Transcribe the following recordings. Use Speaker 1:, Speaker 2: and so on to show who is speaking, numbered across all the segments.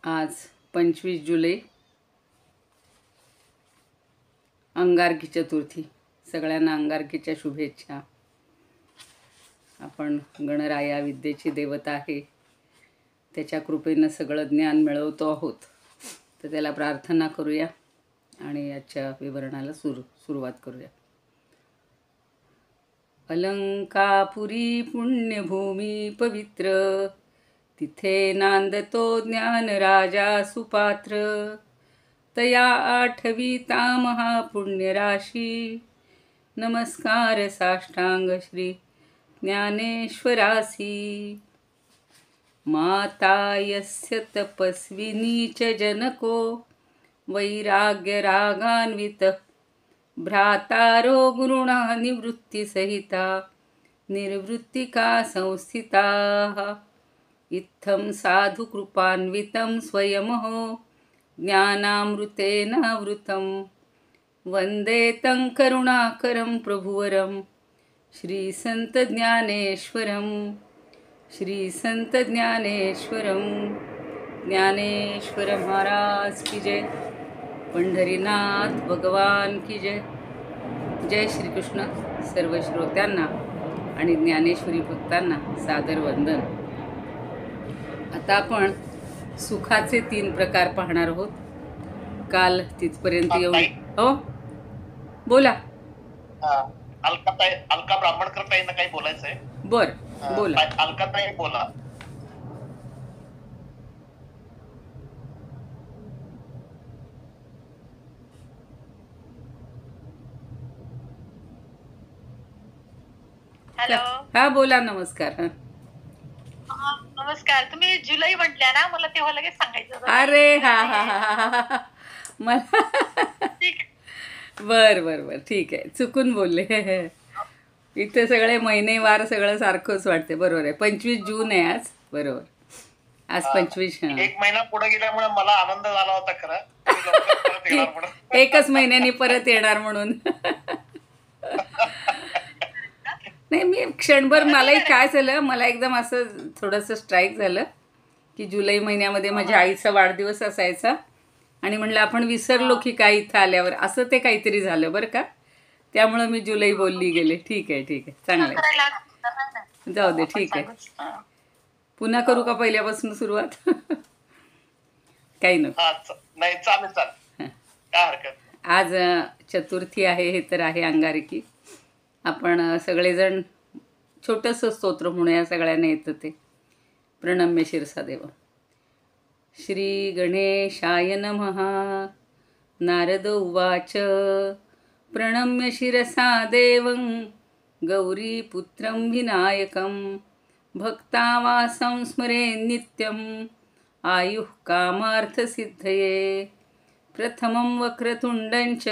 Speaker 1: आज 25 जुलै अंगारकी चतुर्थी. सगळ्यांना अंगारकीच्या शुभेच्छा. आपण गणराया विद्येची देवता आहे, त्याच्या कृपेनं सगळं ज्ञान मिळवतो आहोत. तर त्याला प्रार्थना करूया आणि आजच्या विवरणाला सुरुवात करूया. अलंकापुरी पुण्यभूमी पवित्र, तिथे नांदतो ज्ञान राजा सुपात्र. तया आठविता महापुण्यराशी, नमस्कार साष्टांग श्री ज्ञानेश्वरासी. माता यस्य तपस्विनी च जनको, वैराग्य रागान्वित भ्रातारो गुरुणा निवृत्तिसहिता निर्वृत्तिका संस्थिताः. इत्थं साधु कृपान्वितं स्वयमहो ज्ञानामृतेनावृतं, वन्दे तं करुणाकरं प्रभुवरं श्रीसंत ज्ञानेश्वरं. श्रीसंत ज्ञानेश्वरं. ज्ञानेश्वर महाराज की जय. पंढरीनाथ भगवान की जय. जय श्रीकृष्ण. सर्व श्रोत्यांना आणि ज्ञानेश्वरी भक्तांना सादर वंदन. आता आपण सुखाचे 3 प्रकार पाहणार आहोत. काल तिथपर्यंत येऊन हो बोला.
Speaker 2: अलका ब्राह्मणकर ताईंना काही बोलायचंय.
Speaker 1: बर बोला.
Speaker 2: अलका ताई बोला.
Speaker 3: हॅलो.
Speaker 1: हा बोला. नमस्कार.
Speaker 3: नमस्कार. तुम्ही जुलै म्हटल्या ना, मला तेव्हा लगेच सांगायचं होतं.
Speaker 1: अरे हा हा हा हा मला बर बर बर ठीक आहे. चुकून बोलले. इथे सगळे महिने वार सगळं सारखंच वाटते. बरोबर आहे. 25 जून आहे आज. बरोबर. आज 25.
Speaker 2: एक महिना पुढे गेल्यामुळे मला आनंद झाला होता खरं.
Speaker 1: एकच महिन्यानी परत येणार म्हणून. नाही, मी क्षणभर मलाही काय झालं, मला एकदम असं थोडंसं स्ट्राईक झालं की जुलै महिन्यामध्ये माझ्या आईचा वाढदिवस असायचा आणि म्हणलं आपण विसरलो की काय इथं आल्यावर, असं ते काहीतरी झालं बरं का. त्यामुळं मी जुलै बोलली गेले. ठीक आहे ठीक आहे, चांगलं आहे. जाऊ दे, ठीक आहे. पुन्हा करू का पहिल्यापासून सुरुवात? काही नको.
Speaker 2: नाही, चालेल चालेल, काय हरकत.
Speaker 1: आज चतुर्थी आहे. हे तर आहे अंगारकी. आपण सगळेजण छोटंसं स्तोत्र म्हणूया. सगळ्यांना येतं ते. प्रणम्य शिरसा देव. श्री गणेशाय नमः. नारद उवाच. प्रणम्य शिरसा देवं गौरीपुत्रं विनायकं, भक्तावासं स्मरे नित्यं आयुः कामार्थसिद्धये. प्रथमं वक्रतुण्डं च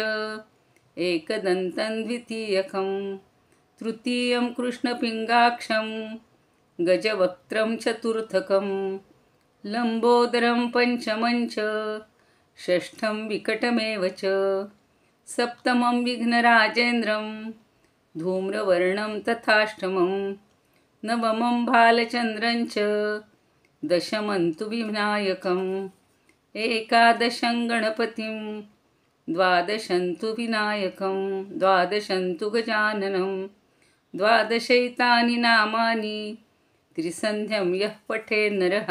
Speaker 1: एकदन्तं द्वितीयकं, तृतीयं कृष्णपिङ्गाक्षं गजवक्त्रं चतुर्थकं, लम्बोदरं पञ्चमं च षष्ठं विकटमेव च, सप्तमं विघ्नराजेन्द्रं धूम्रवर्णं तथाष्टमं, नवमं भालचन्द्रं च दशमं तु विनायकं, एकादशं गणपतिं द्वादशं तु विनायकं, द्वादशं तु गजाननं, द्वादशैतानि नामानि त्रिसन्ध्यं यः पठेन्नरः,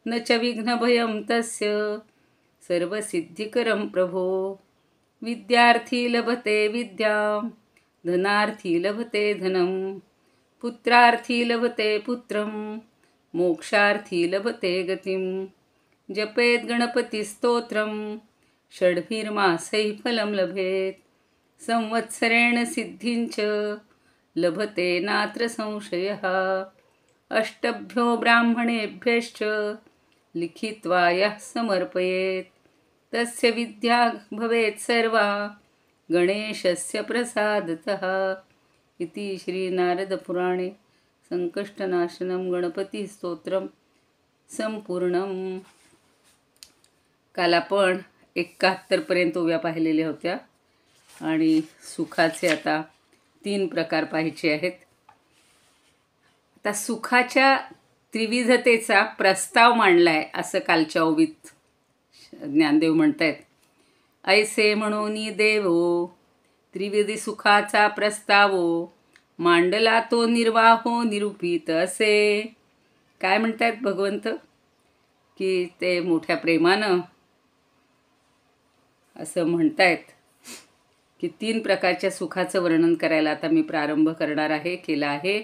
Speaker 1: न च विघ्नभयं तस्य सर्वसिद्धिकरं प्रभो. विद्यार्थी लभते विद्यां, धनार्थी लभते धनं, पुत्रार्थी लभते पुत्रं, मोक्षार्थी लभते गतिं. जपेत गणपतिस्तोत्रं षड्भिर्मासैः फलं लभेत्, संवत्सरेण सिद्धिं च लभते नात्र संशयः. अष्टभ्यो ब्राह्मणेभ्यश्च लिखित्वा यः समर्पयेत्, तस्य विद्या भवेत् सर्वा गणेशस्य प्रसादतः. इति श्री नारदपुराणे संकष्टनाशनं गणपतिस्तोत्रं संपूर्णं. काल आपण 71 पर्यंत ओव्या पाहिलेल्या होत्या आणि सुखाचे आता 3 प्रकार पाहायचे आहेत. आता सुखाच्या त्रिविधतेचा प्रस्ताव मांडलाय असं कालच्या ओवीत ज्ञानदेव म्हणतायत. ऐसे म्हणून देवो त्रिविधी सुखाचा प्रस्तावो मांडला तो निर्वाहो निरूपित असे. काय म्हणतायत भगवंत की ते मोठ्या प्रेमानं असं म्हणतायत की 3 प्रकारच्या सुखाचं वर्णन करायला आता मी प्रारंभ करणार आहे, केला आहे.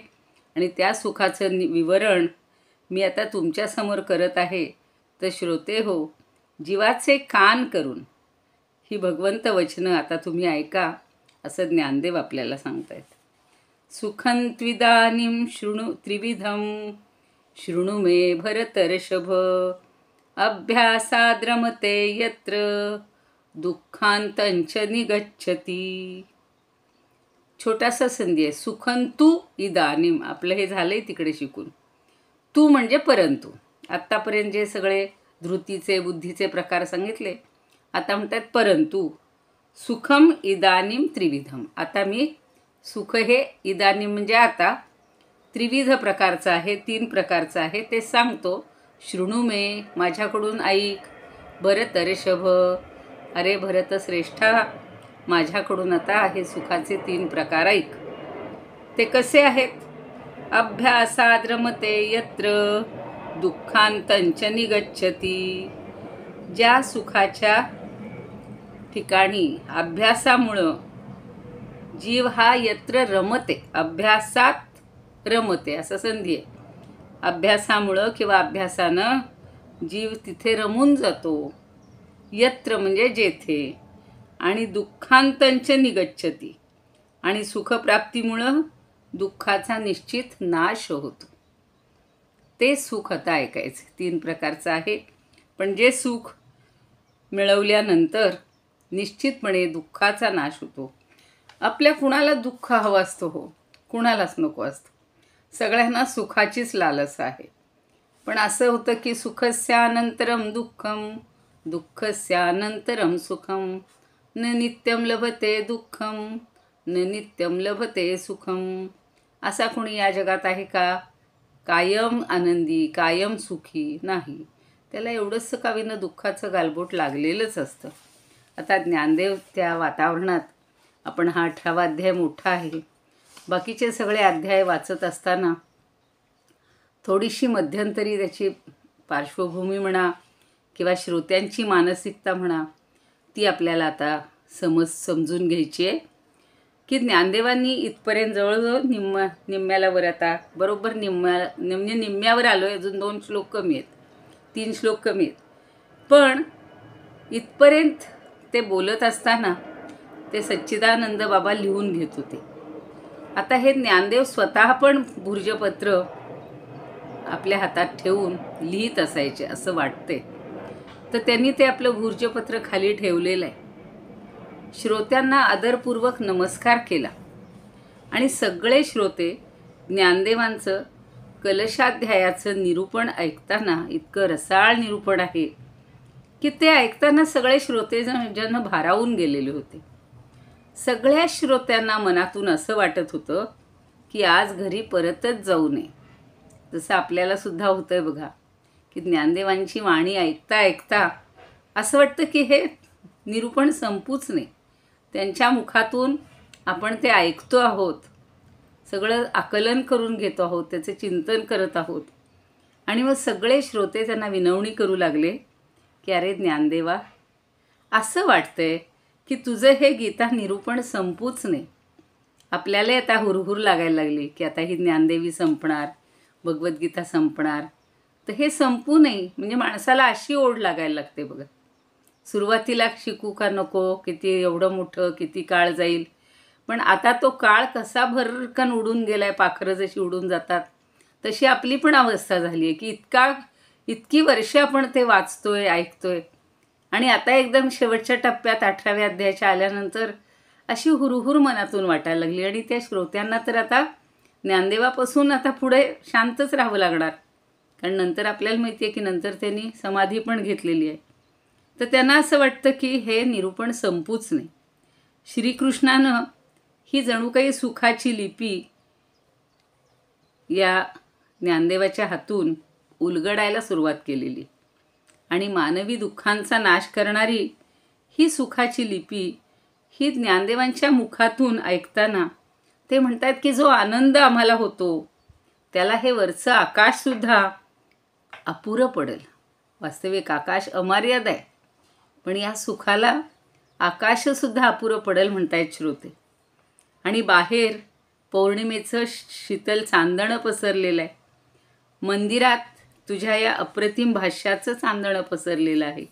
Speaker 1: आणि त्या सुखाचं विवरण मी आता तुमच्यासमोर करत आहे. तर श्रोते हो, जीवाचे कान करून ही भगवंत वचनं आता तुम्ही ऐका असं ज्ञानदेव आपल्याला सांगतायत. सुखं त्विदानीं शृणु त्रिविधं शृणु मे भरतर्षभ अभ्यासाद्रमते यत्र दुःखांतंच निगच्छति. छोटासा संधी आहे. सुखंतु इदानीम, आपलं हे झालंय तिकडे शिकून. तू म्हणजे परंतु. आत्तापर्यंत जे सगळे धृतीचे बुद्धीचे प्रकार सांगितले, आता म्हणतात परंतु. सुखम इदानीम त्रिविधम. आता मी सुख हे इदानीम म्हणजे आता त्रिविध प्रकारचं आहे, 3 प्रकारचं आहे ते सांगतो. शृणु मे, माझ्याकडून ऐक. भरतर्षभ, अरे भरतश्रेष्ठा माझ्याकडून आता हे सुखाचे 3 प्रकार ऐक. ते कसे आहेत? अभ्यासाद्रमते यत्र दुःखांतंच निगच्छति. ज्या सुखाच्या ठिकाणी अभ्यासामुळं जीव हा यत्र रमते, अभ्यासात रमते असं संधी आहे. अभ्यासामुळं किंवा अभ्यासानं जीव तिथे रमून जातो. यत्र म्हणजे जेथे. आणि दुःखांतंच निगच्छति, आणि सुखप्राप्तीमुळं दुःखाचा निश्चित नाश होतो. ते सुख आता ऐकायचे. 3 प्रकारचं आहे. पण जे सुख मिळवल्यानंतर निश्चितपणे दुःखाचा नाश होतो. आपल्या कुणाला दुःख हवं असतं हो, कुणालाच नको असतं. सगळ्यांना सुखाचीच लालसा आहे. पण असं होतं की सुखस्यानंतरम दुःखम दुःखस्यानंतरम सुखम न नित्यम लभते दुःखम न नित्यम लभते सुखम. असा कोणी या जगात आहे का कायम आनंदी, कायम सुखी? नाही. त्याला एवढंसं कावीनं दुःखाचं गालबोट लागलेलंच असतं. आता ज्ञानदेव त्या वातावरणात, आपण हा 18वा अध्याय मोठा आहे. बाकीचे सगळे अध्याय वाचत असताना थोडीशी मध्यंतरी त्याची पार्श्वभूमी म्हणा किंवा श्रोत्यांची मानसिकता म्हणा, ती आपल्याला आता समजून घ्यायची आहे. की ज्ञानदेवांनी इथपर्यंत जवळजवळ निम्म्याला वर, आता बरोबर निम्म्यावर आलो आहे. अजून 2 श्लोक कमी आहेत, 3 श्लोक कमी आहेत. पण इथपर्यंत ते बोलत असताना ते सच्चिदानंद बाबा लिहून घेत होते. आता हे ज्ञानदेव स्वतः पण भूर्जपत्र आपल्या हातात ठेवून लिहित असायचे असं वाटते. तर त्यांनी ते आपलं भूर्जपत्र खाली ठेवलेलं आहे. श्रोत्यांना आदरपूर्वक नमस्कार केला आणि सगळे श्रोते ज्ञानदेवांचं कलशाध्यायाचं निरूपण ऐकताना, इतकं रसाळ निरूपण आहे की ते ऐकताना सगळे श्रोते जन भारावून गेलेले होते. सगळ्या श्रोत्यांना मनातून असं वाटत होतं की आज घरी परतच जाऊ नये. जसं आपल्याला सुद्धा होतंय बघा की ज्ञानदेवांची वाणी ऐकता ऐकता असं वाटतं की हे निरूपण संपूच नये. त्यांच्या मुखातून आपण ते ऐकतो आहोत, सगळं आकलन करून घेतो आहोत, त्याचे चिंतन करत आहोत. आणि मग सगळे श्रोते त्यांना विनवणी करू लागले की अरे ज्ञानदेवा, असं वाटतंय की तुझं हे गीता निरूपण संपूच नये. आपल्याला आता हुरहुर लागायला लागली की आता ही ज्ञानदेवी संपणार, भगवद्गीता संपणार. तर हे संपू नये म्हणजे माणसाला अशी ओढ लागायला लागते बघा. सुरुवातीला शिकू का नको, किती एवढं मोठं, किती काळ जाईल. पण आता तो काळ कसा भरकन उडून गेला आहे, पाखरं जशी उडून जातात तशी आपली पण अवस्था झाली आहे की इतकी वर्ष आपण ते वाचतोय, ऐकतोय. आणि आता एकदम शेवटच्या टप्प्यात 18व्या अध्यायाच्या आल्यानंतर अशी हुरहुर मनातून वाटायला लागली. आणि त्या श्रोत्यांना तर आता ज्ञानदेवापासून आता पुढे शांतच राहावं लागणार, कारण नंतर आपल्याला माहिती आहे की नंतर त्यांनी समाधी पण घेतलेली आहे. तर त्यांना असं वाटतं की हे निरूपण संपूच नाही. श्रीकृष्णानं ही जणू काही सुखाची लिपी या ज्ञानदेवाच्या हातून उलगडायला सुरुवात केलेली आणि मानवी दुःखांचा नाश करणारी ही सुखाची लिपी ही ज्ञानदेवांच्या मुखातून ऐकताना ते म्हणतात की जो आनंद आम्हाला होतो त्याला हे वरचं आकाशसुद्धा अपुरं पडेल. वास्तविक आकाश अमर्याद आहे, पण या सुखाला आकाशसुद्धा अपुरं पडेल म्हणतायत श्रोते. आणि बाहेर पौर्णिमेचं शीतल चांदणं पसरलेलं आहे. मंदिरात तुझ्या या अप्रतिम भाष्याचं चांदणं पसरलेलं आहे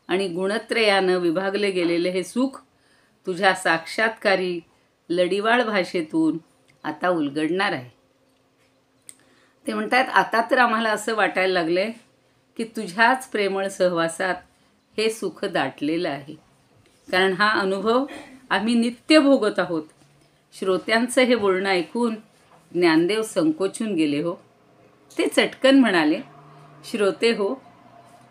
Speaker 1: आणि गुणत्रयानं विभागले गेलेले हे सुख तुझ्या साक्षात्कारी लढिवाळ भाषेतून आता उलगडणार आहे. ते म्हणतात आता तर आम्हाला असं वाटायला लागलंय की तुझ्याच प्रेमळ सहवासात हे सुख दाटलेलं आहे, कारण हा अनुभव आम्ही नित्य भोगत आहोत. श्रोत्यांचं हे बोलणं ऐकून ज्ञानदेव संकोचून गेले हो. ते चटकन म्हणाले, श्रोते हो,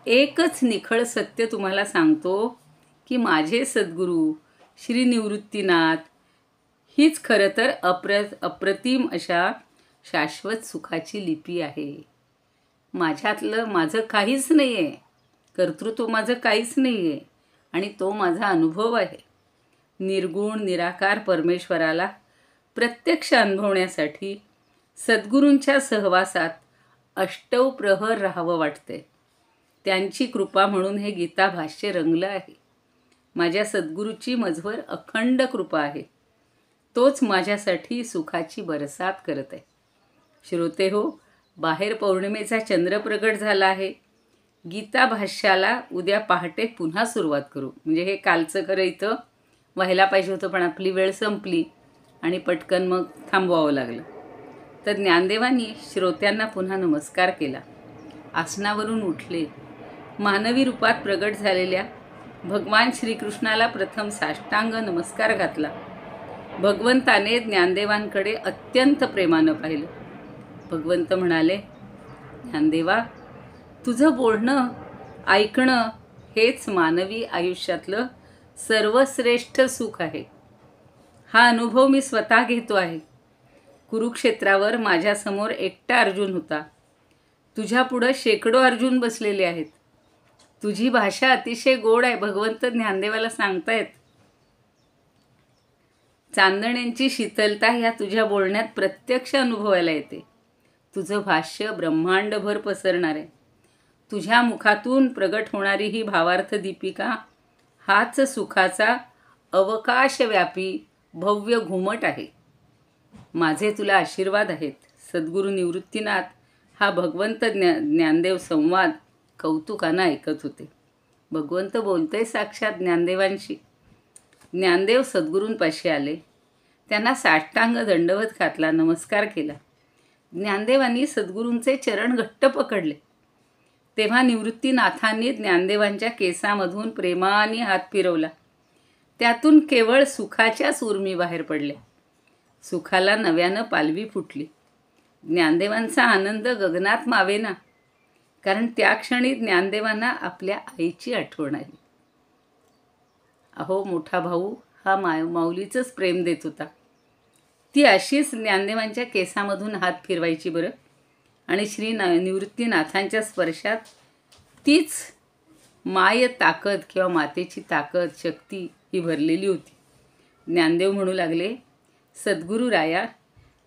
Speaker 1: एकच निखळ सत्य तुम्हाला सांगतो की माझे सद्गुरू श्री निवृत्तीनाथ हीच खरं तर अप्रतिम अशा शाश्वत सुखाची लिपी आहे. माझ्यातलं माझं काहीच नाही आहे, कर्तृत्व माझं काहीच नाही आहे आणि तो माझा अनुभव आहे. निर्गुण निराकार परमेश्वराला प्रत्यक्ष अनुभवण्यासाठी सद्गुरूंच्या सहवासात अष्टौ प्रहर राहावं वाटते. त्यांची कृपा म्हणून हे गीता भाष्य रंगलं आहे. माझ्या सद्गुरूची मजवर अखंड कृपा आहे. तोच माझ्यासाठी सुखाची बरसात करत आहे. श्रोते हो, बाहेर पौर्णिमेचा चंद्र प्रगट झाला आहे. गीता भाष्याला उद्या पहाटे पुन्हा सुरुवात करू. म्हणजे हे कालचं खरं इथं व्हायला पाहिजे होतं, पण आपली वेळ संपली आणि पटकन मग थांबवावं लागलं. तर ज्ञानदेवांनी श्रोत्यांना पुन्हा नमस्कार केला. आसनावरून उठले. मानवी रूपात प्रगट झालेल्या भगवान श्रीकृष्णाला प्रथम साष्टांग नमस्कार घातला. भगवंताने ज्ञानदेवांकडे अत्यंत प्रेमानं पाहिलं. भगवंत म्हणाले, ज्ञानदेवा, तुझं बोलणं ऐकणं हेच मानवी आयुष्यातलं सर्वश्रेष्ठ सुख आहे. हा अनुभव मी स्वतः घेतो आहे. कुरुक्षेत्रावर माझ्यासमोर एकटा अर्जुन होता. तुझ्या पुढं शेकडो अर्जुन बसलेले आहेत. तुझी भाषा अतिशय गोड आहे, भगवंत ज्ञानदेवाला सांगतायत. चांदण्यांची शीतलता ह्या तुझ्या बोलण्यात प्रत्यक्ष अनुभवायला येते. तुझं भाष्य ब्रह्मांडभर पसरणार आहे. तुझ्या मुखातून प्रगट होणारी ही भावार्थ दीपिका हाच सुखाचा अवकाशव्यापी भव्य घुमट आहे. माझे तुला आशीर्वाद आहेत. सद्गुरू निवृत्तीनाथ हा भगवंत ज्ञानदेव संवाद कौतुकानं ऐकत होते. भगवंत बोलतोय साक्षात ज्ञानदेवांशी. ज्ञानदेव सद्गुरूंपाशी आले. त्यांना साष्टांग दंडवत घातला, नमस्कार केला. ज्ञानदेवांनी सद्गुरूंचे चरण घट्ट पकडले. तेव्हा निवृत्तीनाथांनी ज्ञानदेवांच्या केसामधून प्रेमाने हात फिरवला. त्यातून केवळ सुखाच्याच उर्मी बाहेर पडल्या. सुखाला नव्यानं पालवी फुटली. ज्ञानदेवांचा आनंद गगनात मावेना, कारण त्या क्षणी ज्ञानदेवांना आपल्या आईची आठवण आली. अहो, मोठा भाऊ हा माऊलीचंच प्रेम देत होता. ती अशीच ज्ञानदेवांच्या केसामधून हात फिरवायची बरं. आणि श्री निवृत्तीनाथांच्या स्पर्शात तीच माय ताकद किंवा मातेची ताकद शक्ती ही भरलेली होती. ज्ञानदेव म्हणू लागले, सद्गुरू राया,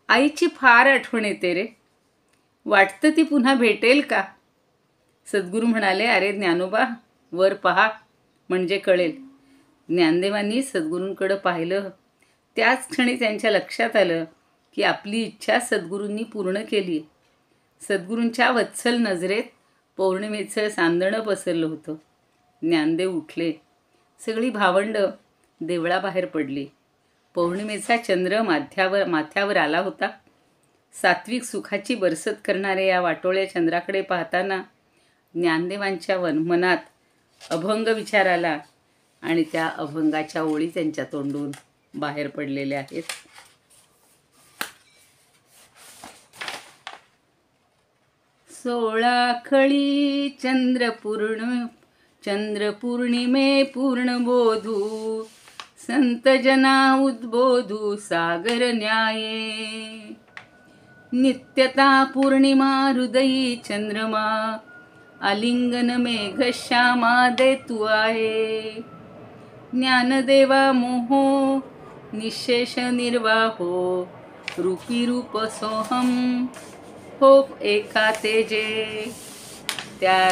Speaker 1: आईची फार आठवण येते रे. वाटतं ती पुन्हा भेटेल का? सद्गुरू म्हणाले, अरे ज्ञानोबा, वर पहा म्हणजे कळेल. ज्ञानदेवांनी सद्गुरूंकडं पाहिलं. त्याच क्षणी त्यांच्या लक्षात आलं की आपली इच्छा सद्गुरूंनी पूर्ण केली. सद्गुरूंच्या वत्सल नजरेत पौर्णिमेचं चांदणं पसरलं होतं. ज्ञानदेव उठले. सगळी भावंडं देवळाबाहेर पडली. पौर्णिमेचा चंद्र माथ्यावर आला होता. सात्विक सुखाची बरसत करणाऱ्या या वाटोळ्या चंद्राकडे पाहताना ज्ञानदेवांच्या मनात अभंग विचार आला आणि त्या अभंगाच्या ओळी त्यांच्या तोंडून बाहेर पडलेल्या आहेत. सोळाखळी चंद्रपूर्णिमे पूर्ण बोधू, संत जना उद्बोधू सागर न्याये. नित्यता पौर्णिमा हृदयी चंद्रमा आलिंगन मेघश्यामा दे तू आहे. ज्ञानदेवा मोहो निशेष निर्वाहो रूपी रूप सोहम हो एका तेजे. त्या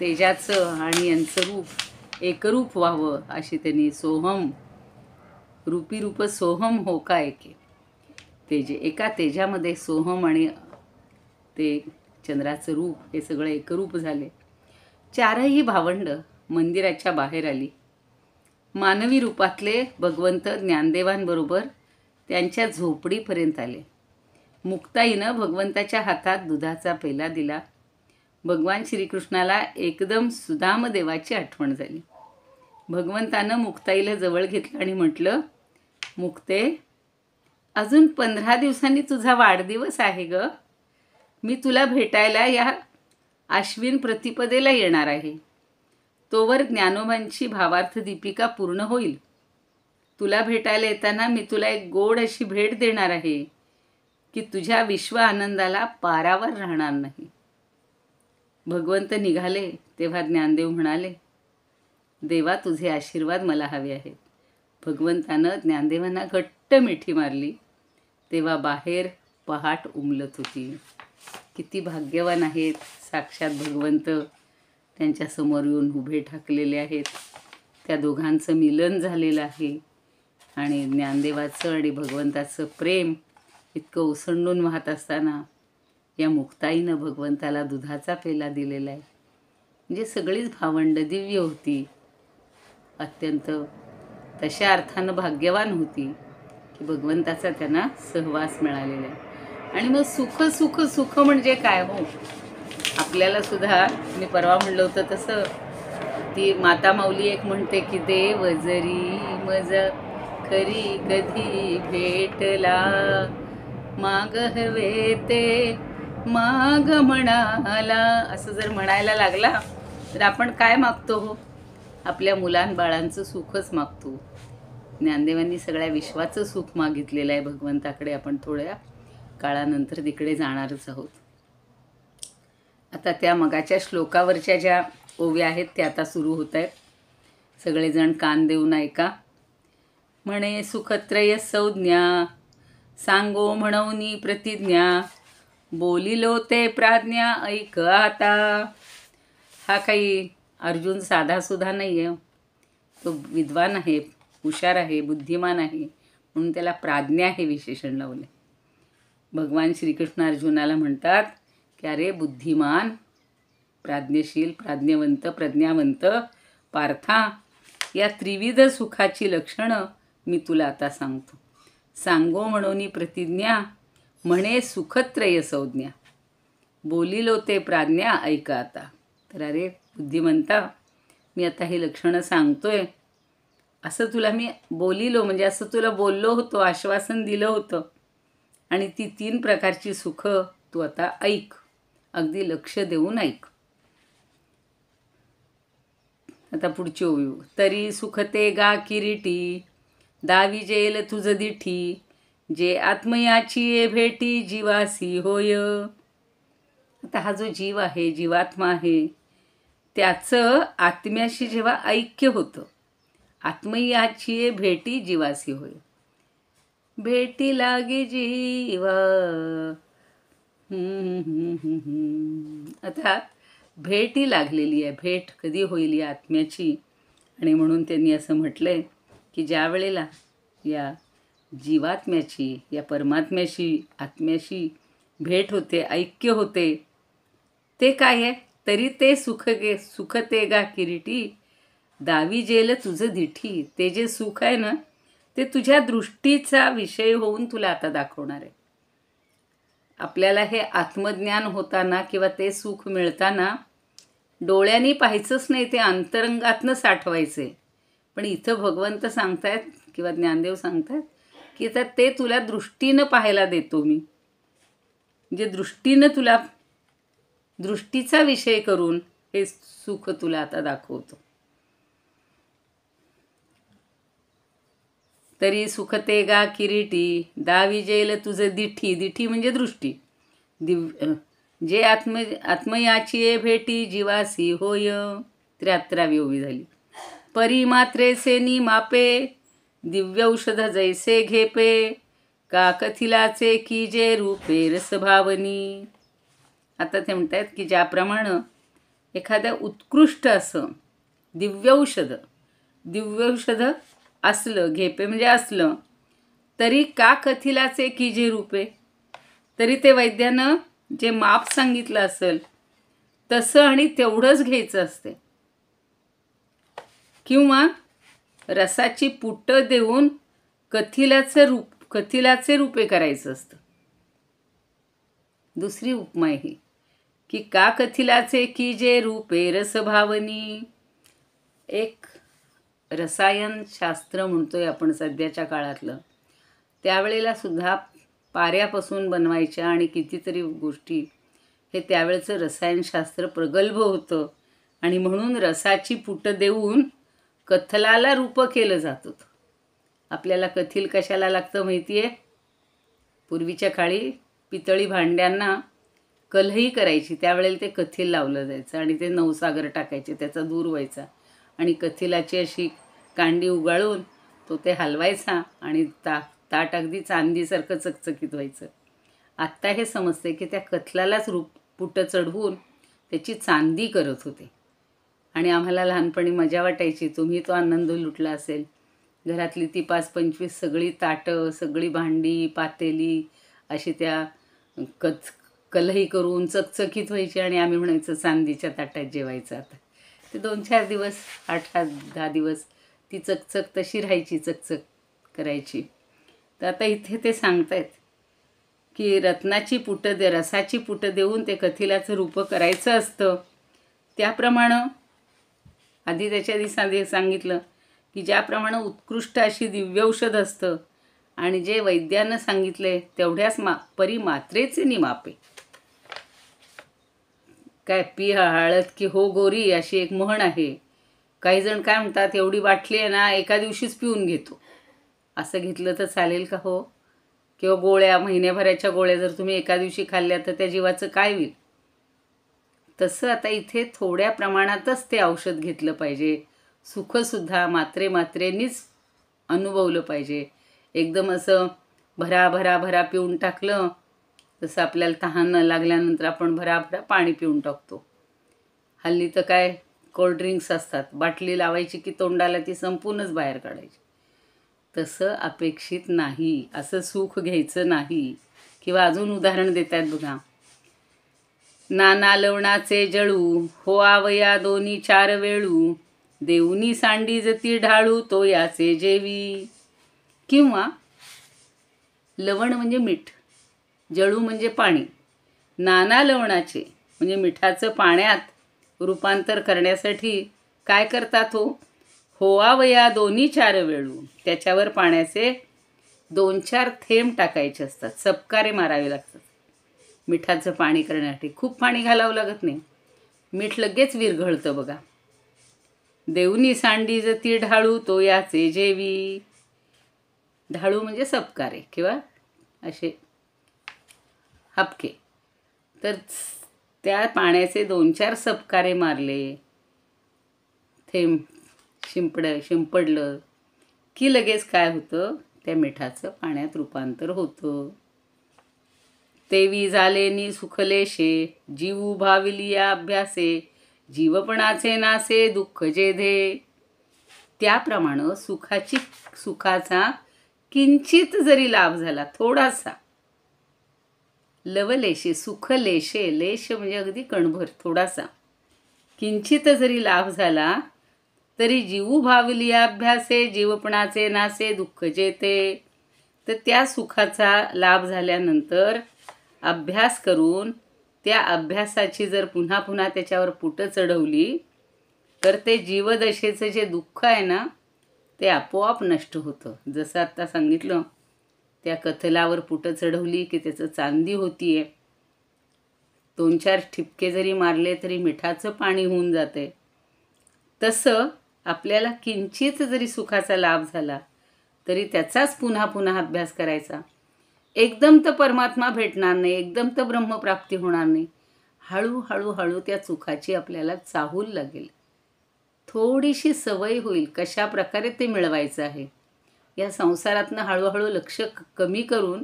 Speaker 1: तेजाचं आणि यांचं रूप एकरूप व्हावं अशी त्यांनी सोहम रूपी रूप सोहम हो का एके तेजे. एका तेजामध्ये सोहम आणि ते चंद्राचं रूप हे सगळं एकरूप झाले. चारही भावंड मंदिराच्या बाहेर आली. मानवी रूपातले भगवंत ज्ञानदेवांबरोबर त्यांच्या झोपडीपर्यंत आले. मुक्ताईनं भगवंताच्या हातात दुधाचा पेला दिला. भगवान श्रीकृष्णाला एकदम सुदामदेवाची आठवण झाली. भगवंतानं मुक्ताईला जवळ घेतलं आणि म्हटलं, मुक्ते, अजून 15 दिवसांनी तुझा वाढदिवस आहे ग. मी तुला भेटायला या आश्विन प्रतिपदेला येणार आहे. तोवर ज्ञानोबांची भावार्थ दीपिका पूर्ण होईल. तुला भेटायला येताना मी तुला एक गोड अशी भेट देणार आहे की तुझ्या विश्व आनंदाला पारावर राहणार नाही. भगवंत निघाले तेव्हा ज्ञानदेव म्हणाले, देवा तुझे आशीर्वाद मला हवे आहेत. भगवंतानं ज्ञानदेवांना घट्ट मिठी मारली. तेव्हा बाहेर पहाट उमलत होती. किती भाग्यवान आहेत साक्षात भगवंत त्यांच्यासमोर येऊन उभे ठाकलेले आहेत. त्या दोघांचं मिलन झालेलं आहे आणि ज्ञानदेवाचं आणि भगवंताचं प्रेम इतकं ओसंडून वाहत असताना या मुक्ताईनं भगवंताला दुधाचा पेला दिलेला आहे. म्हणजे सगळीच भावंड दिव्य होती. अत्यंत तशा अर्थानं भाग्यवान होती की भगवंताचा त्यांना सहवास मिळालेला आहे. आणि मग सुख सुख सुख म्हणजे काय हो. आपल्याला सुद्धा मी परवा म्हणलं होतं तसं ती माता माऊली एक म्हणते की देव जरी मज खरी कधी भेटला माग हवे ते माग म्हणाला. असं जर म्हणायला लागला तर आपण काय मागतो हो. आपल्या मुलांबाळांचं सुखच मागतो. ज्ञानदेवांनी सगळ्या विश्वाचं सुख मागितलेलं आहे भगवंताकडे. आपण थोड्या काळानंतर तिकडे जाणारच आहोत. आता त्या मगाच्या श्लोकावरच्या ज्या ओव्या आहेत त्या आता सुरू होत आहेत. सगळेजण कान देऊन ऐका. म्हणे सुखत्रय संज्ञा सांगो म्हणूनी प्रतिज्ञा बोलिलो ते प्राज्ञा ऐक आता. हा काही अर्जुन साधासुद्धा नाही आहे. तो विद्वान आहे, हुशार आहे, बुद्धिमान आहे म्हणून त्याला प्राज्ञा हे विशेषण लावले. भगवान श्रीकृष्ण अर्जुनाला म्हणतात की अरे बुद्धिमान, प्राज्ञशील, प्राज्ञवंत, प्रज्ञावंत पार्था, या त्रिविध सुखाची लक्षणं मी तुला आता सांगतो. सांगो म्हणून प्रतिज्ञा म्हणे सुखत्रय संज्ञा बोलिलो ते प्राज्ञा ऐका आता. तर अरे बुद्धिमंता, मी आता ही लक्षणं सांगतोय. असं तुला मी बोलिलो म्हणजे असं तुला बोललो होतो, आश्वासन दिलं होतं. आणि ती 3 प्रकारची सुख तू आता ऐक, अगदी लक्ष देऊन ऐक. आता पुढची ओवी. तरी सुखते गा किरीटी दावी जेल तुझ दिठी जे आत्मयाची भेटी जीवासी होय. आता हा जो जीव आहे, जीवात्मा आहे, त्याचं आत्म्याशी जेव्हा ऐक्य होतं, आत्मयाची भेटी जीवासी होय. भेटी लागे जीवा. आता भेटी लागलेली आहे. भेट कधी होईल या आत्म्याची. आणि म्हणून त्यांनी असं म्हटलंय की ज्या वेळेला या जीवात्म्याची, या परमात्म्याशी, आत्म्याशी भेट होते, ऐक्य होते, ते काय आहे. तरी ते सुख ते गा किरीटी दावी जेल तुझं दिठी. ते जे सुख आहे ना, ते तुझ्या दृष्टीचा विषय होऊन तुला आता दाखवणार आहे. आपल्याला हे आत्मज्ञान होताना किंवा ते सुख मिळताना डोळ्यांनी पाहायचंच नाही, ते अंतरंगातनं साठवायचे. पण इथं भगवंत सांगतायत किंवा ज्ञानदेव सांगतायत की तर ते तुला दृष्टीनं पाहायला देतो मी. म्हणजे दृष्टीनं तुला, दृष्टीचा विषय करून हे सुख तुला आता दाखवतो. तरी सुखते गा किरीटी दावी जेल तुझं दिठी. दिठी म्हणजे दृष्टी. जे आत्मयाची भेटी जीवासी होय 73वी ओवी झाली. परी मात्रेसे नि मापे दिव्यौषध जैसे घेपे का कथिलाचे की जे रूपे रसभावनी. आता ते म्हणतात की ज्याप्रमाणे एखाद्या उत्कृष्ट असं दिव्यौषध असलं, घेपे म्हणजे असलं, तरी का कथिलाचे की जे रूपे, तरी ते वैद्यानं जे माप सांगितलं असेल तसं आणि तेवढंच घ्यायचं असते. किंवा रसाची पुटं देऊन कथिलाचे रूपे करायचं असतं. दुसरी उपमा ही की का कथिलाचे की जे रूपे रसभावनी. एक रसायनशास्त्र म्हणतोय आपण सध्याच्या काळातलं, त्यावेळेला सुद्धा पाऱ्यापासून बनवायच्या आणि कितीतरी गोष्टी, हे त्यावेळेचं रसायनशास्त्र प्रगल्भ होतं आणि म्हणून रसाची पुटं देऊन कथलाला रूपं केलं जात होतं. आपल्याला कथील कशाला लागतं माहिती आहे? पूर्वीच्या काळी पितळी भांड्यांना कलही करायची, त्यावेळेला ते कथील लावलं जायचं आणि ते नवसागर टाकायचे, त्याचा दूर व्हायचा आणि कथिलाची अशी कांडी उगाळून तो ते हलवायचा आणि ताट अगदी चांदीसारखं चकचकीत व्हायचं. आत्ता हे समजते की त्या कथलालाच पुटं चढवून त्याची चांदी करत होते आणि आम्हाला लहानपणी मजा वाटायची. तुम्ही तो आनंद लुटला असेल. घरातली ती 5-25 सगळी ताटं, सगळी भांडी, पातेली अशी त्या कलही करून चकचकीत व्हायची आणि आम्ही म्हणायचं चांदीच्या ताटात जेवायचं. आता ते 2-4 दिवस, 8-10 दिवस ती चकचक तशी राहायची, चकचक करायची. तर आता इथे ते सांगतायत की रसाची पुटं देऊन ते कथिलाचं रूप करायचं असतं. त्याप्रमाणे आधी त्याच्या आधी सांगितलं की ज्याप्रमाणे उत्कृष्ट अशी दिव्यौषध असतं आणि जे वैद्यानं सांगितले तेवढ्याच परी मात्रेचे नि मापे. काय पी हळद की हो गोरी अशी एक म्हण आहे. काही जण काय म्हणतात, एवढी बाटली आहे ना एका दिवशीच पिऊन घेतो. असं घेतलं तर चालेल का हो? किंवा गोळ्या, महिन्याभराच्या गोळ्या जर तुम्ही एका दिवशी खाल्ल्या तर त्या जीवाचं काय होईल? तसं आता इथे थोड्या प्रमाणातच ते औषध घेतलं पाहिजे. सुखसुद्धा मात्रेनीच अनुभवलं पाहिजे. एकदम असं भरा पिऊन टाकलं, तसं आपल्याला तहान लागल्यानंतर आपण भरा पाणी पिऊन टाकतो. हल्ली तर काय कोल्ड्रिंक्स असतात, बाटली लावायची की तोंडाला ती संपूर्णच बाहेर काढायची. तसं अपेक्षित नाही, असं सुख घ्यायचं नाही. किंवा अजून उदाहरण देत आहेत बघा. नाना लवणाचे जळू हो आवया दोन्ही 4 वेळू देऊनी सांडी जती ढाळू तो याचे जेवी. किंवा लवण म्हणजे मीठ, जळू म्हणजे पाणी. नाना लवणाचे म्हणजे मिठाचं पाण्यात रूपांतर करण्यासाठी काय करतात हो आवया दोन्ही 4 वेळू, त्याच्यावर पाण्याचे 2-4 थेंब टाकायचे असतात, सपकारे मारावे लागतात मिठाचं पाणी करण्यासाठी. खूप पाणी घालावं लागत नाही, मीठ लगेच विरघळतं बघा. देऊनी सांडी जती ढाळू तो याचे जेवी. ढाळू म्हणजे सपकारे किंवा असे हपके. तर त्या पाण्याचे 2-4 सपकारे मारले, थेंब शिंपडलं की लगेच काय होतं, त्या मिठाचं पाण्यात रूपांतर होतं. तेवी झालेनी सुखलेशे जीव भाविलिया अभ्यासे जीवपणाचे नासे दुःख जेधे. त्याप्रमाणे सुखाचा किंचित जरी लाभ झाला, थोडासा, लवलेशे सुखलेशे, लेश म्हणजे अगदी कणभर, थोडासा, किंचित जरी लाभ झाला तरी जीव भाविलिया अभ्यासे जीवपणाचे नासे दुःख जेते. तर त्या सुखाचा लाभ झाल्यानंतर अभ्यास करून त्या अभ्यासाची जर पुन्हा पुन्हा त्याच्यावर पुटं चढवली तर ते जीवदशेचं जे दुःख आहे ना ते आपोआप नष्ट होतं. जसं आत्ता सांगितलं, त्या कथलावर पुटं चढवली की त्याचं चांदी होतीये. 2-4 ठिपके जरी मारले तरी मिठाचं पाणी होऊन जाते. तसं आपल्याला किंचित जरी सुखाचा लाभ झाला तरी त्याचाच पुन्हा पुन्हा अभ्यास करायचा. एकदम तर परमात्मा भेटणार नाही, एकदम तर ब्रह्मप्राप्ती होणार नाही. हळूहळू हळू त्या सुखाची आपल्याला चाहूल लागेल. थोडीशी सवय होईल कशा प्रकारे ते मिळवायचं आहे. या संसारातनं हळूहळू लक्ष कमी करून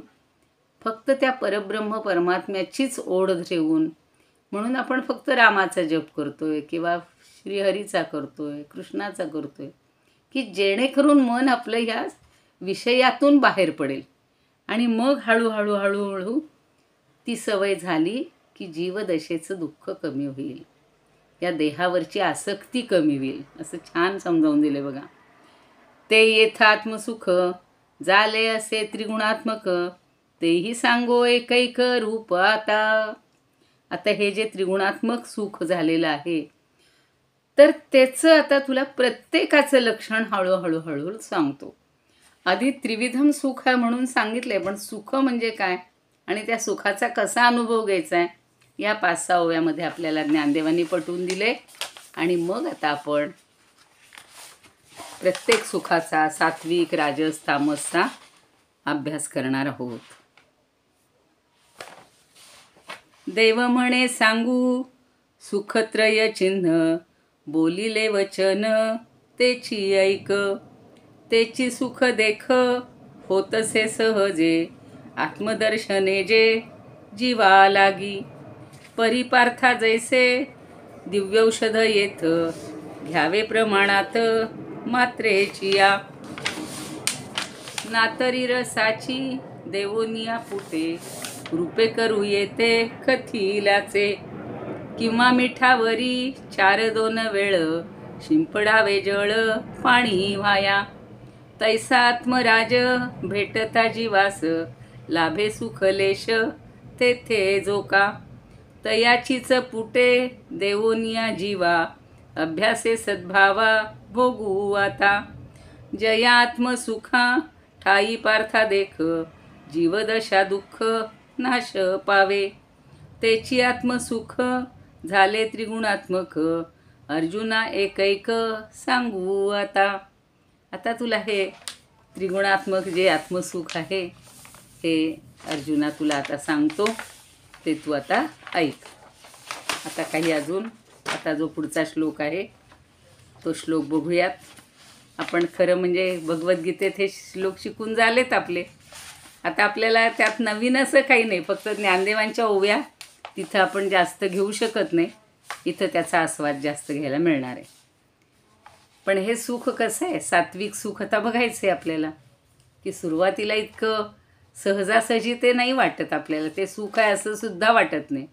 Speaker 1: फक्त त्या परब्रह्म परमात्म्याचीच ओढ ठेवून, म्हणून आपण फक्त रामाचा जप करतोय किंवा श्रीहरीचा करतोय, कृष्णाचा करतोय, की जेणेकरून मन आपलं ह्या विषयातून बाहेर पडेल. आणि मग हळूहळू हळूहळू ती सवय झाली की जीवदशेचं दुःख कमी होईल, या देहावरची आसक्ती कमी होईल. असं छान समजावून दिले बघा. ते येथात्मसुख झाले असे त्रिगुणात्मक, तेही सांगो एकैक रूप आता. आता हे जे त्रिगुणात्मक सुख झालेलं आहे, तर त्याचं आता तुला प्रत्येकाचं लक्षण हळूहळू हळूहळू सांगतो. आधी त्रिविधम सुख आहे म्हणून सांगितलंय, पण सुख म्हणजे काय आणि त्या सुखाचा कसा अनुभव घ्यायचा आहे या 5-6 ओव्यामध्ये आपल्याला ज्ञानदेवांनी पटवून दिले. आणि मग आता आपण प्रत्येक सुखाचा सात्विक राजस तामसचा अभ्यास करणार आहोत. देव म्हणे सांगू सुखत्रय चिन्ह, बोलिले वचन तेची ऐक. तेची सुख देख होतसे सहजे, आत्मदर्शने जे जीवा लागी. परिपार्था जैसे दिव्यौषध येथ, घ्यावे प्रमाणात मात्रेची या. नातरी रसाची देवोनिया फुटे, रूपे करू येते कथिलाचे. किंवा मिठावरी 4-2 वेळ, शिंपडावे जळ पाणी वाया. तैसा आत्मराज भेटता जीवास, लाभे सुखलेश तेथे जोका. तयाचीच पुटे देवोनिया जीवा, अभ्यासे सद्भावा भोगू आता. जया आत्मसुखा ठाई पार्था देख, जीवदशा दुःख नाश पावे. तेची आत्मसुख झाले त्रिगुणात्मक, अर्जुना एकैक सांगू आता. आता तुला हे त्रिगुणात्मक जे आत्मसुख आहे हे अर्जुना तुला आता सांगतो, ते तू आता ऐक. आता काही अजून आता जो पुढचा श्लोक आहे तो श्लोक बघूयात. आपण खरं म्हणजे भगवद्गीतेत हे श्लोक शिकून झालेत आपले. आता आपल्याला त्यात नवीन असं काही नाही, फक्त ज्ञानदेवांच्या ओव्या तिथं आपण जास्त घेऊ शकत नाही, इथं त्याचा आस्वाद जास्त घ्यायला मिळणार आहे. पण हे सुख कसं आहे, सात्विक सुख आता बघायचं आहे आपल्याला, की सुरुवातीला इतकं सहजासहजी ते नाही वाटत आपल्याला, ते सुख आहे असं सुद्धा वाटत नाही.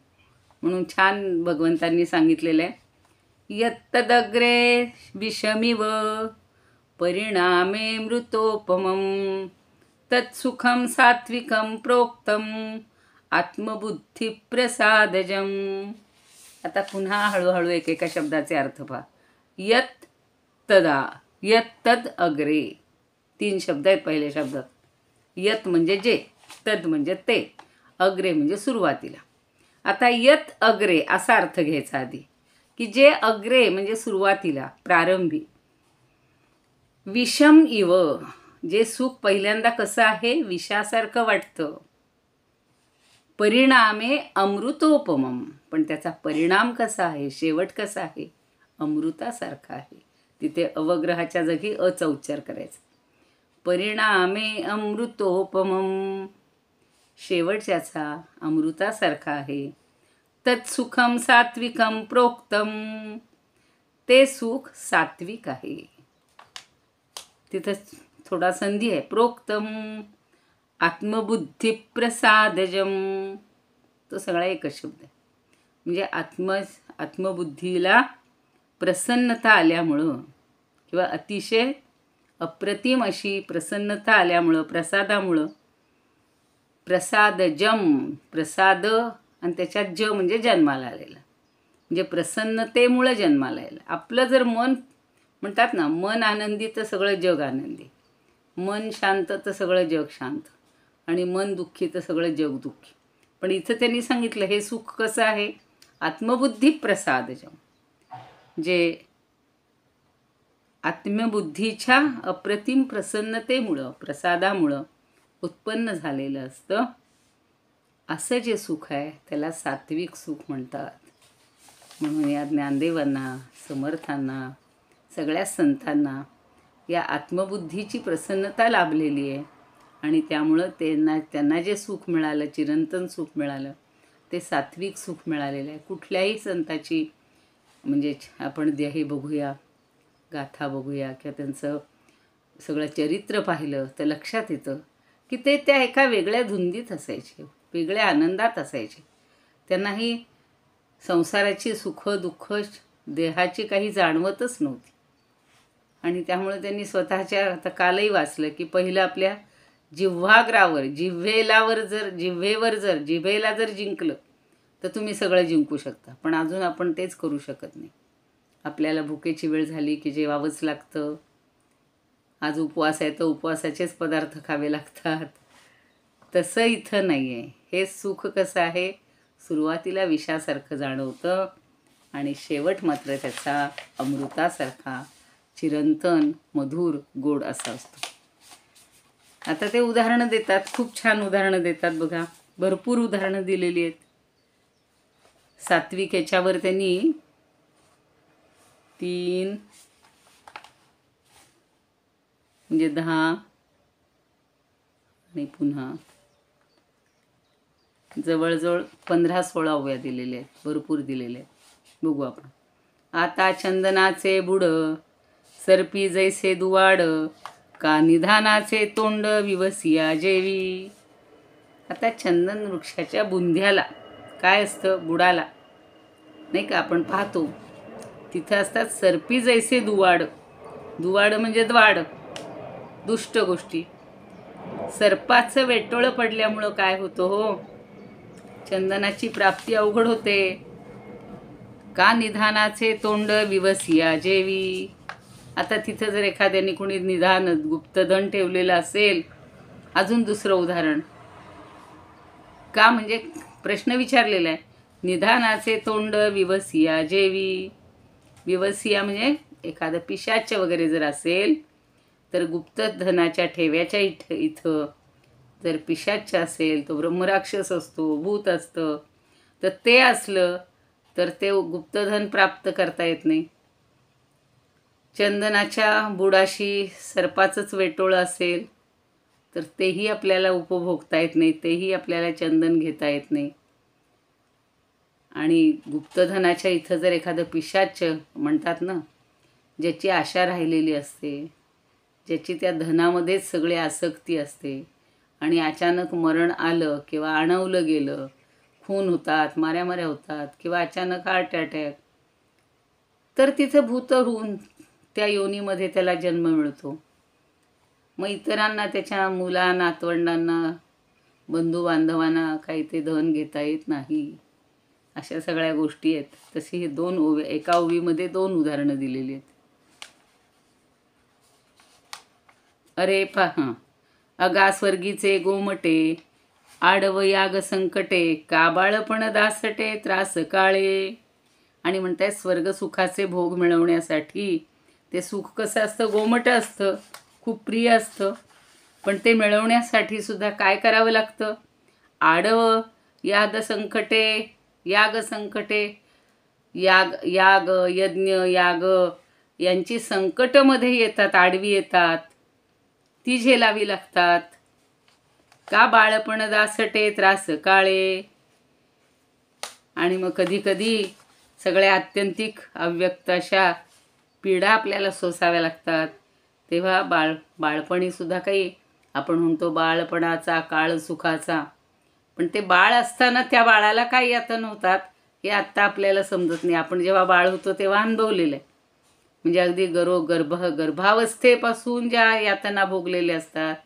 Speaker 1: म्हणून छान भगवंतांनी सांगितलेलं आहे, यत्तदग्रे विषमिव परिणामे मृतोपमं, तत्सुखं सात्विकं प्रोक्तम आत्मबुद्धिप्रसादजम. आता पुन्हा हळूहळू एकेका शब्दाचे अर्थ पहा. यत तदा, यत तद अग्रे, 3 शब्द आहेत पहिल्या शब्दात. यत म्हणजे जे, तद म्हणजे ते, अग्रे म्हणजे सुरुवातीला. आता यत अग्रे असा अर्थ घ्यायचा आधी, की जे अग्रे म्हणजे सुरुवातीला प्रारंभी. विषम इव, जे सुख पहिल्यांदा कसं आहे विषासारखं वाटतं. परिणामे अमृतोपमम, पण त्याचा परिणाम कसा आहे, शेवट कसा आहे, अमृतासारखा आहे. तिथे अवग्रहाच्या जागी अचा उच्चार करायचा. परिणामे अमृतोपमम, शेवट ज्याचा अमृतासारखा आहे. तत्सुखम सात्विकम प्रोक्तम, ते सुख सात्विक आहे. तिथं थोडा संधी आहे. प्रोक्तम आत्मबुद्धिप्रसादजम, तो सगळा एकच शब्द आहे. म्हणजे आत्मबुद्धीला प्रसन्नता आल्यामुळं किंवा अतिशय अप्रतिम अशी प्रसन्नता आल्यामुळं, प्रसादामुळं, प्रसादजम, प्रसाद आणि त्याच्यात ज म्हणजे जन्माला आलेलं, म्हणजे प्रसन्नतेमुळं जन्माला आलेलं. आपलं जर मन म्हणतात ना, मन आनंदी तर सगळं जग आनंदी, मन शांत तर सगळं जग शांत, आणि मन दुःखी तर सगळं जग दुःखी. पण इथं त्यांनी सांगितलं हे सुख कसं आहे, आत्मबुद्धी प्रसादजम, जे आत्मबुद्धीच्या अप्रतिम प्रसन्नतेमुळं, प्रसादामुळं उत्पन्न झालेलं असतं. असं जे सुख आहे त्याला सात्विक सुख म्हणतात. म्हणून या ज्ञानदेवांना, समर्थांना, सगळ्या संतांना या आत्मबुद्धीची प्रसन्नता लाभलेली आहे आणि त्यामुळं त्यांना जे सुख मिळालं, चिरंतन सुख मिळालं, ते सात्विक सुख मिळालेलं आहे. कुठल्याही संताची म्हणजे आपण हे बघूया, गाथा बघूया किंवा त्यांचं सगळं चरित्र पाहिलं तर लक्षात येतं की ते त्या एका वेगळ्या धुंदीत असायचे, वेगळ्या आनंदात असायचे. त्यांनाही संसाराची सुख दुःख देहाची काही जाणवतच नव्हती. आणि त्यामुळे त्यांनी स्वतःच्या, आता कालही वाचलं की पहिलं आपल्या जिव्हाग्रावर जिभेला जर जिंकलं तर तुम्ही सगळं जिंकू शकता. पण अजून आपण तेच करू शकत नाही. आपल्याला भुकेची वेळ झाली की जेवावंच लागतं. आज उपवास आहे तर उपवासाचेच पदार्थ खावे लागतात. तसं इथं नाही आहे. हे सुख कसं आहे, सुरुवातीला विषासारखं जाणवतं आणि शेवट मात्र त्याचा अमृतासारखा चिरंतन मधुर गोड असा असतो. आता ते उदाहरणं देतात, खूप छान उदाहरणं देतात बघा. भरपूर उदाहरणं दिलेली आहेत. सात्विक याच्यावर त्यांनी 3 म्हणजे 10 आणि पुन्हा जवळजवळ 15-16 ओव्या दिलेल्या आहेत. भरपूर दिलेल्या आहेत. बघू आपण. आता चंदनाचे बुड सरपी जैसे दुवाड, का निधानाचे तोंड विवसिया जेवी. आता चंदन वृक्षाच्या बुंध्याला काय असतं, बुडाला नाही का, आपण पाहतो तिथं असतात सरपी जैसे दुवाड. दुवाड म्हणजे द्वाड, दुष्ट गोष्टी. सर्पाचं वेटोळं पडल्यामुळं काय होतं हो, चंदनाची प्राप्ती अवघड होते. का निधानाचे तोंड विवसिया जेवी. आता तिथं जर एखाद्याने कोणी निधान गुप्तधन ठेवलेलं असेल, अजून दुसरं उदाहरण का, म्हणजे प्रश्न विचारलेला आहे. निधानाचे तोंड विवसिया जेवी. विवसिया म्हणजे एखादं पिशाच वगैरे जर असेल तर गुप्तधनाच्या ठेव्याच्या इथं जर पिशाच असेल, तो ब्रह्मराक्षस असतो, भूत असतं, तर ते असलं तर ते गुप्तधन प्राप्त करता येत नाही. चंदनाच्या बुडाशी सर्पाचंच वेटोळं असेल तर तेही आपल्याला उपभोगता येत नाही, तेही आपल्याला चंदन घेता येत नाही. आणि गुप्तधनाच्या इथं जर एखादं पिशाच म्हणतात ना, ज्याची आशा राहिलेली असते, ज्याची त्या धनामध्येच सगळी आसक्ती असते आणि अचानक मरण आलं किंवा आणवलं गेलं, खून होतात, माऱ्यामाऱ्या होतात किंवा अचानक हार्ट अटॅक, तर तिथं भूत होऊन त्या योनीमध्ये त्याला जन्म मिळतो. मग इतरांना, त्याच्या मुला नातवंडांना, बंधुबांधवांना काही ते धन घेता येत नाही. अशा सगळ्या गोष्टी आहेत. तशी हे 2 ओव्या, एका ओवीमध्ये 2 उदाहरणं दिलेली आहेत. अरे पहा, अगा स्वर्गीचे गोमटे, आडव याग संकटे, का बाळपण दासटे त्रास काळे. आणि म्हणताय स्वर्गसुखाचे भोग मिळवण्यासाठी ते सुख कसं असतं, गोमट असतं, खूप प्रिय असतं. पण ते मिळवण्यासाठी सुद्धा काय करावं लागतं. आडव याग संकटे, याग यज्ञ याग यांची संकटमध्ये येतात, आडवी येतात, ती झेलावी लागतात. का बाळपण दासटे त्रास काळे. आणि मग कधी कधी सगळ्या आत्यंतिक अव्यक्त अशा पीडा आपल्याला सोसाव्या लागतात. तेव्हा बाळपणीसुद्धा काही आपण म्हणतो बाळपणाचा काळ सुखाचा, पण ते बाळ असताना त्या बाळाला काय यातना होतात हे आत्ता आपल्याला समजत नाही. आपण जेव्हा बाळ होतो तेव्हा अनुभवलेलं आहे. म्हणजे अगदी गर्भावस्थेपासून ज्या यातना भोगलेल्या असतात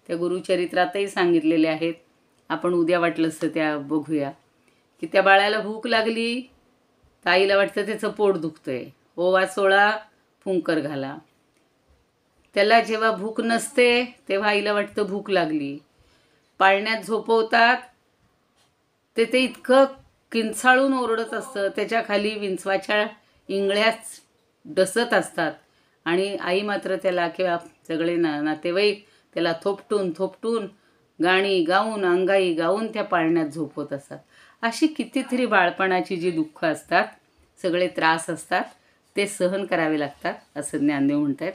Speaker 1: त्या गुरुचरित्रातही सांगितलेल्या आहेत. आपण उद्या वाटलंच तर त्या बघूया. की त्या बाळाला भूक लागली, ताईला वाटतं त्याचं पोट दुखतंय, ओवा सोळा, फुंकर घाला. त्याला जेव्हा भूक नसते तेव्हा आईला वाटतं भूक लागली. पाळण्यात झोपवतात, ते इतकं किंचाळून ओरडत असतं, त्याच्या खाली विंचवाच्या इंगळ्याच डसत असतात आणि आई मात्र त्याला किंवा सगळे नातेवाईक त्याला थोपटून गाणी गाऊन अंगाई गाऊन त्या पाळण्यात झोपत असतात. अशी कितीतरी बाळपणाची जी दुःख असतात, सगळे त्रास असतात, ते सहन करावे लागतात असं ज्ञानदेव म्हणत आहेत.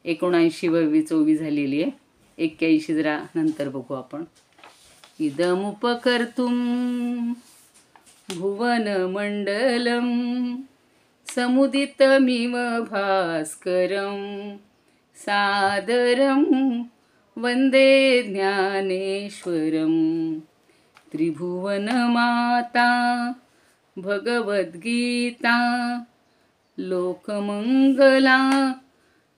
Speaker 1: 79वी 24 झालेली आहे. 81 जरा नंतर बघू आपण. इदमुपकर्तुं भुवनमण्डलं समुदितमिव भास्करं सादरं वन्दे ज्ञानेश्वरं. त्रिभुवनमाता भगवद्गीता लोकमङ्गला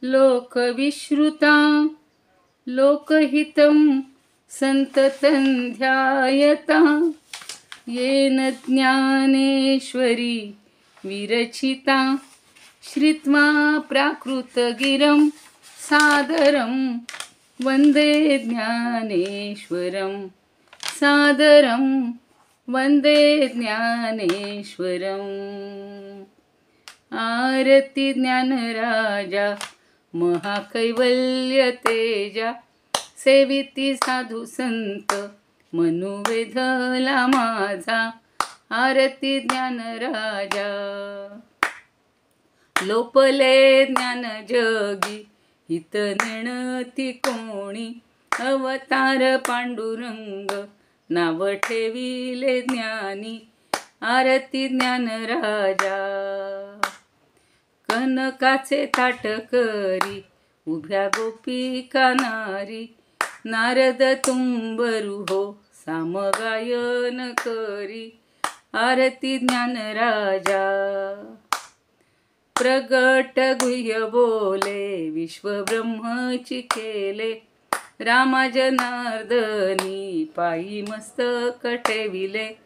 Speaker 1: लोकविश्रुता लोकहितं संततं ध्यायता. येन ज्ञानेश्वरी विरचिता श्रुत्वा प्राकृतगिरं सादरं वन्दे ज्ञानेश्वरं सादरं वन्दे ज्ञानेश्वरम्. आरती ज्ञानराजा महाकैवल्य तेजा सेविती साधू संत मनुवेधला माझा. आरती ज्ञानराजा लोपले ज्ञान जगी हित नेणती कोणी. अवतार पांडुरंग नाव ठेविले ज्ञानी. आरती ज्ञानराजा कनकाचे ताट करी उभ्या गोपिका नारी. नारद तुंबरू हो सामगायन करी. आरती ज्ञानराजा प्रगट गुह्य बोले विश्वब्रह्मची केले. रामा जनार्दनी पायी मस्तक ठेविले.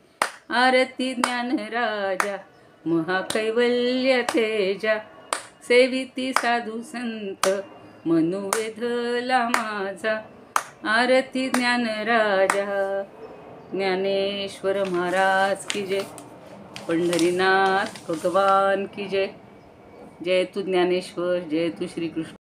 Speaker 1: आरती ज्ञानराजा महाकैवल्य तेजा सेविती साधू संत मनुवेधला माझा. आरती ज्ञानराजा ज्ञानेश्वर महाराज की जय. पंढरीनाथ भगवान की जय. जय तू ज्ञानेश्वर, जय तू श्रीकृष्ण.